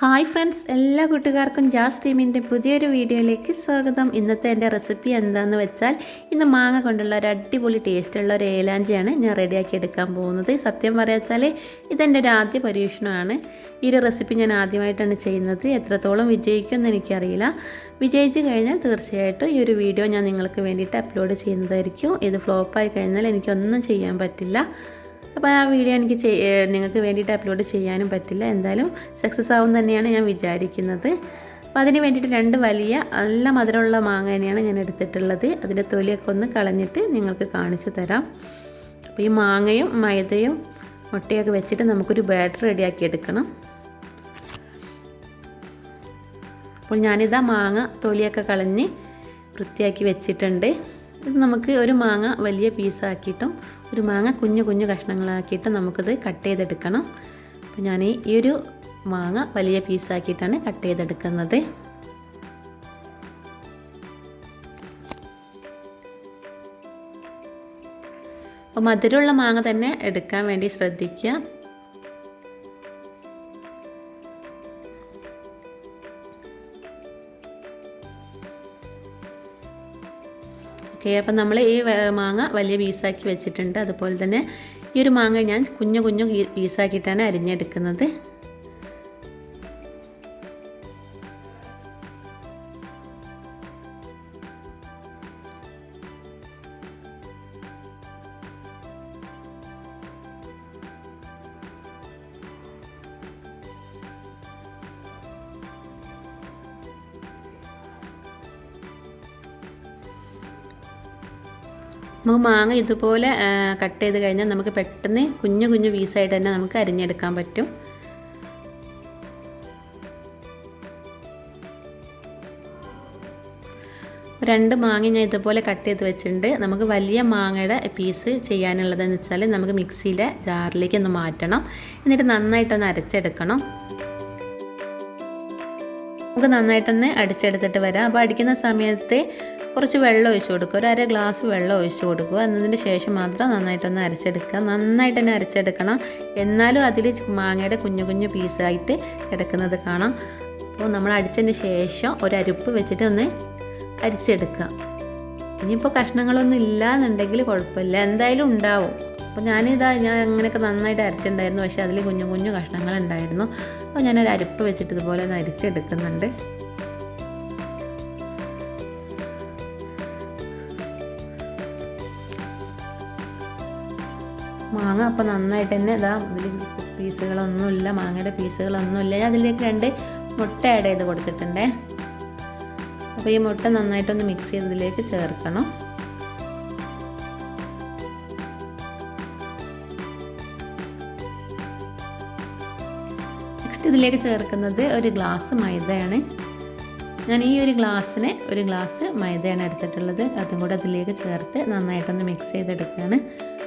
Hi friends, എല്ലാ കൂട്ടുകാർക്കും jazz ടീമിൻ്റെ പുതിയൊരു വീഡിയോയിലേക്ക് സ്വാഗതം. ഇന്നത്തെ എൻ്റെ റെസിപ്പി എന്താണെന്ന് വെച്ചാൽ ഇന്ന് മാങ്ങ കൊണ്ടുള്ള ഒരു അടിപൊളി ടേസ്റ്റുള്ള ഒരു ഏലാഞ്ചിയാണ് ഞാൻ റെഡിയാക്കി എടുക്കാൻ പോകുന്നത്. സത്യം പറയാച്ചാൽ ഇതെൻ്റെ ഒരു ആദ്യ പരീക്ഷണമാണ്. ഈ ഒരു റെസിപ്പി ഞാൻ ആദ്യമായിട്ടാണ് ചെയ്യുന്നത്. എത്രത്തോളം വിജയിക്കുമെന്ന് എനിക്കറിയില്ല. വിജയിച്ച് കഴിഞ്ഞാൽ തീർച്ചയായിട്ടും ഈ ഒരു വീഡിയോ ഞാൻ നിങ്ങൾക്ക് വേണ്ടിയിട്ട് അപ്ലോഡ് ചെയ്യുന്നതായിരിക്കും. ഇത് ഫ്ലോപ്പായി കഴിഞ്ഞാൽ എനിക്കൊന്നും ചെയ്യാൻ പറ്റില്ല. അപ്പോൾ ആ വീഡിയോ എനിക്ക് നിങ്ങൾക്ക് വേണ്ടിയിട്ട് അപ്ലോഡ് ചെയ്യാനും പറ്റില്ല. എന്തായാലും സക്സസ് ആവും തന്നെയാണ് ഞാൻ വിചാരിക്കുന്നത്. അപ്പോൾ അതിന് വേണ്ടിയിട്ട് 2 വലിയ നല്ല മധുരമുള്ള മാങ്ങ തന്നെയാണ് ഞാൻ എടുത്തിട്ടുള്ളത്. അതിൻ്റെ തൊലിയൊക്കെ ഒന്ന് കളഞ്ഞിട്ട് നിങ്ങൾക്ക് കാണിച്ചു തരാം. അപ്പോൾ ഈ മാങ്ങയും മൈദയും മുട്ടയൊക്കെ വെച്ചിട്ട് നമുക്കൊരു ബാറ്റർ റെഡിയാക്കി എടുക്കണം. അപ്പോൾ ഞാനിതാ മാങ്ങ തൊലിയൊക്കെ കളഞ്ഞ് വൃത്തിയാക്കി വെച്ചിട്ടുണ്ട്. ഇത് നമുക്ക് ഒരു മാങ്ങ വലിയ പീസാക്കിയിട്ടും ഒരു മാങ്ങ കുഞ്ഞു കുഞ്ഞു കഷ്ണങ്ങളാക്കിയിട്ടും നമുക്കിത് കട്ട് ചെയ്തെടുക്കണം. അപ്പോൾ ഞാൻ ഈ ഒരു മാങ്ങ വലിയ പീസാക്കിയിട്ടാണ് കട്ട് ചെയ്തെടുക്കുന്നത്. അപ്പോൾ മധുരമുള്ള മാങ്ങ തന്നെ എടുക്കാൻ വേണ്ടി ശ്രദ്ധിക്കുക. ഓക്കെ, അപ്പം നമ്മൾ ഈ മാങ്ങ വലിയ പീസാക്കി വെച്ചിട്ടുണ്ട്. അതുപോലെ തന്നെ ഈ ഒരു മാങ്ങ ഞാൻ കുഞ്ഞു കുഞ്ഞു പീസാക്കിയിട്ടാണ് അരിഞ്ഞെടുക്കുന്നത്. നമുക്ക് മാങ്ങ ഇതുപോലെ കട്ട് ചെയ്ത് കഴിഞ്ഞാൽ നമുക്ക് പെട്ടെന്ന് കുഞ്ഞു കുഞ്ഞു പീസായിട്ട് തന്നെ നമുക്ക് അരിഞ്ഞെടുക്കാൻ പറ്റും. രണ്ട് മാങ്ങ ഞാൻ ഇതുപോലെ കട്ട് ചെയ്ത് വെച്ചിട്ടുണ്ട്. നമുക്ക് വലിയ മാങ്ങയുടെ പീസ് ചെയ്യാനുള്ളതെന്ന് വെച്ചാൽ നമുക്ക് മിക്സിയിലെ ജാറിലേക്ക് ഒന്ന് മാറ്റണം. എന്നിട്ട് നന്നായിട്ടൊന്ന് അരച്ചെടുക്കണം. നമുക്ക് നന്നായിട്ടൊന്ന് അടിച്ചെടുത്തിട്ട് വരാം. അപ്പോൾ അടിക്കുന്ന സമയത്ത് കുറച്ച് വെള്ളം ഒഴിച്ച് കൊടുക്കുക. ഒരു 1/2 ഗ്ലാസ് വെള്ളം ഒഴിച്ച് കൊടുക്കുക. എന്നതിന് ശേഷം മാത്രം നന്നായിട്ടൊന്ന് അരച്ചെടുക്കുക. നന്നായിട്ട് തന്നെ അരച്ചെടുക്കണം. എന്നാലും അതിൽ മാങ്ങയുടെ കുഞ്ഞു കുഞ്ഞു പീസായിട്ട് കിടക്കുന്നത് കാണാം. അപ്പോൾ നമ്മൾ അടിച്ചതിന് ശേഷം ഒരു അരിപ്പ് വെച്ചിട്ട് ഒന്ന് അരിച്ചെടുക്കുക. ഇനിയിപ്പോൾ കഷ്ണങ്ങളൊന്നും ഇല്ല എന്നുണ്ടെങ്കിൽ കുഴപ്പമില്ല, എന്തായാലും ഉണ്ടാവും. അപ്പോൾ ഞാൻ അങ്ങനെയൊക്കെ നന്നായിട്ട് അരച്ചിട്ടുണ്ടായിരുന്നു. പക്ഷേ അതിൽ കുഞ്ഞു കുഞ്ഞു കഷ്ണങ്ങളുണ്ടായിരുന്നു. അപ്പോൾ ഞാനൊരു അരിപ്പ് വെച്ചിട്ട് ഇതുപോലെ ഒന്ന് അരിച്ചെടുക്കുന്നുണ്ട്. മാങ്ങ അപ്പോൾ നന്നായിട്ട് തന്നെ ഇതിൽ പീസുകളൊന്നുമില്ല, മാങ്ങയുടെ പീസുകളൊന്നുമില്ല. ഞാൻ അതിലേക്ക് 2 മുട്ട ആഡ് ചെയ്ത് കൊടുത്തിട്ടുണ്ട്. അപ്പോൾ ഈ മുട്ട നന്നായിട്ടൊന്ന് മിക്സ് ചെയ്തതിലേക്ക് ചേർക്കണം. നെക്സ്റ്റ് ഇതിലേക്ക് ചേർക്കുന്നത് 1 ഗ്ലാസ് മൈദയാണ്. ഞാൻ ഈ ഒരു ഗ്ലാസ്സിന് 1 ഗ്ലാസ് മൈദയാണ് എടുത്തിട്ടുള്ളത്. അതും കൂടെ അതിലേക്ക് ചേർത്ത് നന്നായിട്ടൊന്ന് മിക്സ് ചെയ്തെടുക്കുകയാണ്.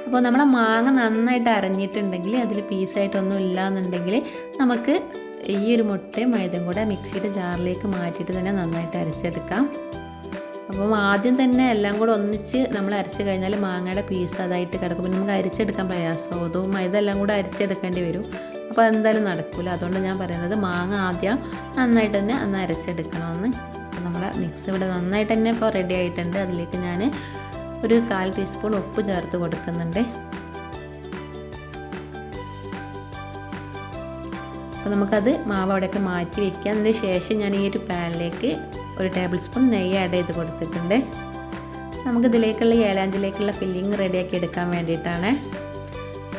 അപ്പോൾ നമ്മളെ മാങ്ങ നന്നായിട്ട് അരഞ്ഞിട്ടുണ്ടെങ്കിൽ അതിൽ പീസായിട്ടൊന്നും ഇല്ല എന്നുണ്ടെങ്കിൽ നമുക്ക് ഈ ഒരു മുട്ടയും മൈദയും കൂടെ മിക്സിയുടെ ജാറിലേക്ക് മാറ്റിയിട്ട് തന്നെ നന്നായിട്ട് അരച്ചെടുക്കാം. അപ്പം ആദ്യം തന്നെ എല്ലാം കൂടെ ഒന്നിച്ച് നമ്മൾ അരച്ച് കഴിഞ്ഞാൽ മാങ്ങയുടെ പീസ് അതായിട്ട് കിടക്കും. പിന്നെ നമുക്ക് അരിച്ചെടുക്കാൻ പ്രയാസവും അതും മൈദ എല്ലാം കൂടെ അരിച്ചെടുക്കേണ്ടി വരും. അപ്പോൾ എന്തായാലും നടക്കില്ല. അതുകൊണ്ട് ഞാൻ പറയുന്നത് മാങ്ങ ആദ്യം നന്നായിട്ട് തന്നെ ഒന്ന് അരച്ചെടുക്കണമെന്ന്. അപ്പോൾ നമ്മളെ മിക്സ് ഇവിടെ നന്നായിട്ട് തന്നെ ഇപ്പോൾ റെഡി ആയിട്ടുണ്ട്. അതിലേക്ക് ഞാൻ ഒരു 1/4 ടീസ്പൂൺ ഉപ്പ് ചേർത്ത് കൊടുക്കുന്നുണ്ട്. അപ്പോൾ നമുക്കത് മാവ് അവിടെയൊക്കെ മാറ്റി വയ്ക്കാം. അതിന് ശേഷം ഞാൻ ഈ ഒരു പാനിലേക്ക് 1 ടേബിൾ സ്പൂൺ നെയ്യ് ആഡ് ചെയ്ത് കൊടുത്തിട്ടുണ്ട്. നമുക്കിതിലേക്കുള്ള ഏലാഞ്ചിലേക്കുള്ള ഫില്ലിങ് റെഡിയാക്കി എടുക്കാൻ വേണ്ടിയിട്ടാണ്.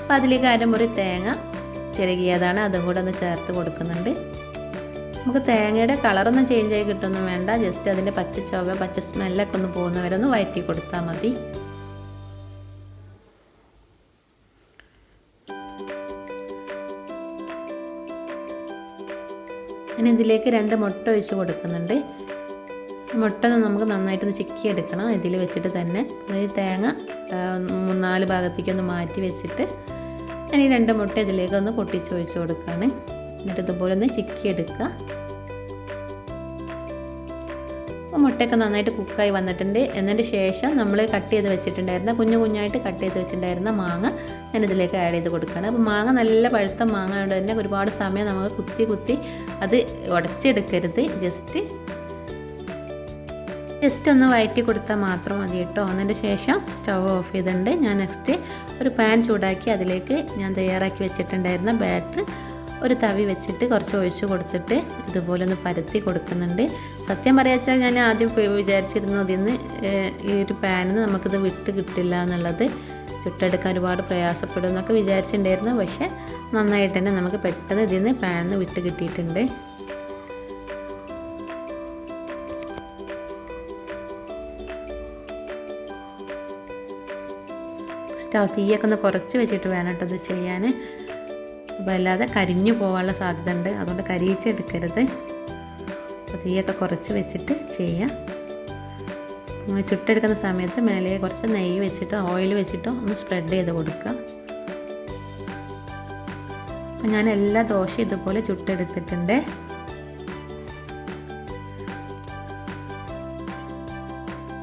അപ്പോൾ അതിലേക്ക് അരമുറി തേങ്ങ ചിരകിയതാണ്, അതും കൂടെ ഒന്ന് ചേർത്ത് കൊടുക്കുന്നുണ്ട്. നമുക്ക് തേങ്ങയുടെ കളറൊന്നും ചേഞ്ച് ആയി കിട്ടുമൊന്നും വേണ്ട. ജസ്റ്റ് അതിൻ്റെ പച്ച സ്മെല്ലൊക്കെ ഒന്ന് പോകുന്നവരെ ഒന്ന് വഴറ്റി കൊടുത്താൽ മതി. ഞാൻ ഇതിലേക്ക് 2 മുട്ട ഒഴിച്ച് കൊടുക്കുന്നുണ്ട്. മുട്ട നമുക്ക് നന്നായിട്ടൊന്ന് ചിക്കി എടുക്കണം ഇതിൽ വെച്ചിട്ട് തന്നെ. അതായത് തേങ്ങ 3-4 ഭാഗത്തേക്കൊന്ന് മാറ്റി വെച്ചിട്ട് ഞാൻ ഈ 2 മുട്ട ഇതിലേക്കൊന്ന് പൊട്ടിച്ചൊഴിച്ച് കൊടുക്കുകയാണ്. എന്നിട്ട് ഇതുപോലെ ഒന്ന് ചിക്കി എടുക്കുക. മുട്ടയൊക്കെ നന്നായിട്ട് കുക്കായി വന്നിട്ടുണ്ട്. എന്നതിന് ശേഷം നമ്മൾ കട്ട് ചെയ്ത് വെച്ചിട്ടുണ്ടായിരുന്ന കുഞ്ഞു കുഞ്ഞായിട്ട് കട്ട് ചെയ്ത് വെച്ചിട്ടുണ്ടായിരുന്ന മാങ്ങ ഞാനിതിലേക്ക് ആഡ് ചെയ്ത് കൊടുക്കുകയാണ്. അപ്പോൾ മാങ്ങ നല്ല പഴുത്ത മാങ്ങ കൊണ്ട് തന്നെ ഒരുപാട് സമയം നമുക്ക് കുത്തി അത് ഉടച്ചെടുക്കരുത്. ജസ്റ്റ് ഒന്ന് വഴറ്റി കൊടുത്താൽ മാത്രം മതി കേട്ടോ. അതിൻ്റെ ശേഷം സ്റ്റവ് ഓഫ് ചെയ്തിട്ടുണ്ട്. ഞാൻ നെക്സ്റ്റ് ഒരു പാൻ ചൂടാക്കി അതിലേക്ക് ഞാൻ തയ്യാറാക്കി വെച്ചിട്ടുണ്ടായിരുന്ന ബാറ്റർ ഒരു തവി വെച്ചിട്ട് കുറച്ച് ഒഴിച്ച് കൊടുത്തിട്ട് ഇതുപോലെ ഒന്ന് പരത്തി കൊടുക്കുന്നുണ്ട്. സത്യം പറയാച്ചാൽ ഞാൻ ആദ്യം വിചാരിച്ചിരുന്നു അതിന്ന് ഈ ഒരു പാനിൽ നിന്ന് നമുക്കിത് വിട്ട് കിട്ടില്ല എന്നുള്ളത്, ചുട്ടെടുക്കാൻ ഒരുപാട് പ്രയാസപ്പെടും എന്നൊക്കെ വിചാരിച്ചിട്ടുണ്ടായിരുന്നു. പക്ഷേ നന്നായിട്ട് തന്നെ നമുക്ക് പെട്ടെന്ന് ഇതിൽ നിന്ന് പാനിൽ നിന്ന് വിട്ട് കിട്ടിയിട്ടുണ്ട്. സ്റ്റവ് തീയൊക്കെ ഒന്ന് കുറച്ച് വെച്ചിട്ട് വേണം കേട്ടോ ഇത് ചെയ്യാൻ. അപ്പോൾ അല്ലാതെ കരിഞ്ഞു പോകാനുള്ള സാധ്യത ഉണ്ട്, അതുകൊണ്ട് കരിയിച്ചെടുക്കരുത്. അപ്പോൾ തീയൊക്കെ കുറച്ച് വെച്ചിട്ട് ചെയ്യാം. അങ്ങനെ ചുട്ടെടുക്കുന്ന സമയത്ത് മേലെ കുറച്ച് നെയ്യ് വെച്ചിട്ടോ ഓയിൽ വെച്ചിട്ടോ ഒന്ന് സ്പ്രെഡ് ചെയ്ത് കൊടുക്കുക. അപ്പോൾ ഞാൻ എല്ലാ ദോശയും ഇതുപോലെ ചുട്ടെടുത്തിട്ടുണ്ട്.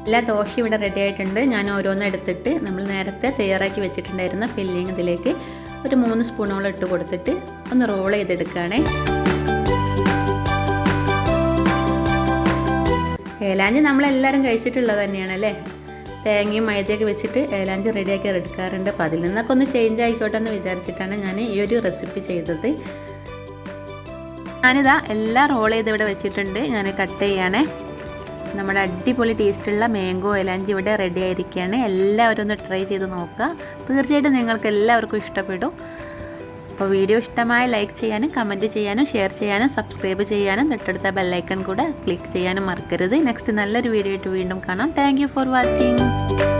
എല്ലാ ദോശയും ഇവിടെ റെഡി ആയിട്ടുണ്ട്. ഞാൻ ഓരോന്നും എടുത്തിട്ട് നമ്മൾ നേരത്തെ തയ്യാറാക്കി വെച്ചിട്ടുണ്ടായിരുന്ന ഫില്ലിങ് ഇതിലേക്ക് ഒരു 3 സ്പൂണോളം ഇട്ട് കൊടുത്തിട്ട് ഒന്ന് റോൾ ചെയ്തെടുക്കുകയാണേ. ഏലാഞ്ചി നമ്മളെല്ലാവരും കഴിച്ചിട്ടുള്ളത് തന്നെയാണല്ലേ. തേങ്ങയും മൈദയൊക്കെ വെച്ചിട്ട് ഏലാഞ്ചി റെഡിയാക്കി എടുക്കാറുണ്ട്. അപ്പോൾ അതിൽ നിന്നൊക്കെ ഒന്ന് ചേഞ്ച് ആയിക്കോട്ടെ എന്ന് വിചാരിച്ചിട്ടാണ് ഞാൻ ഈ ഒരു റെസിപ്പി ചെയ്തത്. ഞാനിതാ എല്ലാം റോൾ ചെയ്ത് ഇവിടെ വെച്ചിട്ടുണ്ട്. ഞാൻ കട്ട് ചെയ്യണേ. നമ്മുടെ അടിപൊളി ടേസ്റ്റുള്ള മാംഗോ ഏലാഞ്ചി ഇവിടെ റെഡി ആയിരിക്കുകയാണ്. എല്ലാവരും ഒന്ന് ട്രൈ ചെയ്ത് നോക്കുക. തീർച്ചയായിട്ടും നിങ്ങൾക്ക് എല്ലാവർക്കും ഇഷ്ടപ്പെടും. അപ്പോൾ വീഡിയോ ഇഷ്ടമായി ലൈക്ക് ചെയ്യാനും കമൻറ്റ് ചെയ്യാനും ഷെയർ ചെയ്യാനും സബ്സ്ക്രൈബ് ചെയ്യാനും തൊട്ടടുത്ത ബെല്ലൈക്കൺ കൂടെ ക്ലിക്ക് ചെയ്യാനും മറക്കരുത്. നെക്സ്റ്റ് നല്ലൊരു വീഡിയോ ആയിട്ട് വീണ്ടും കാണാം. Thank you for watching.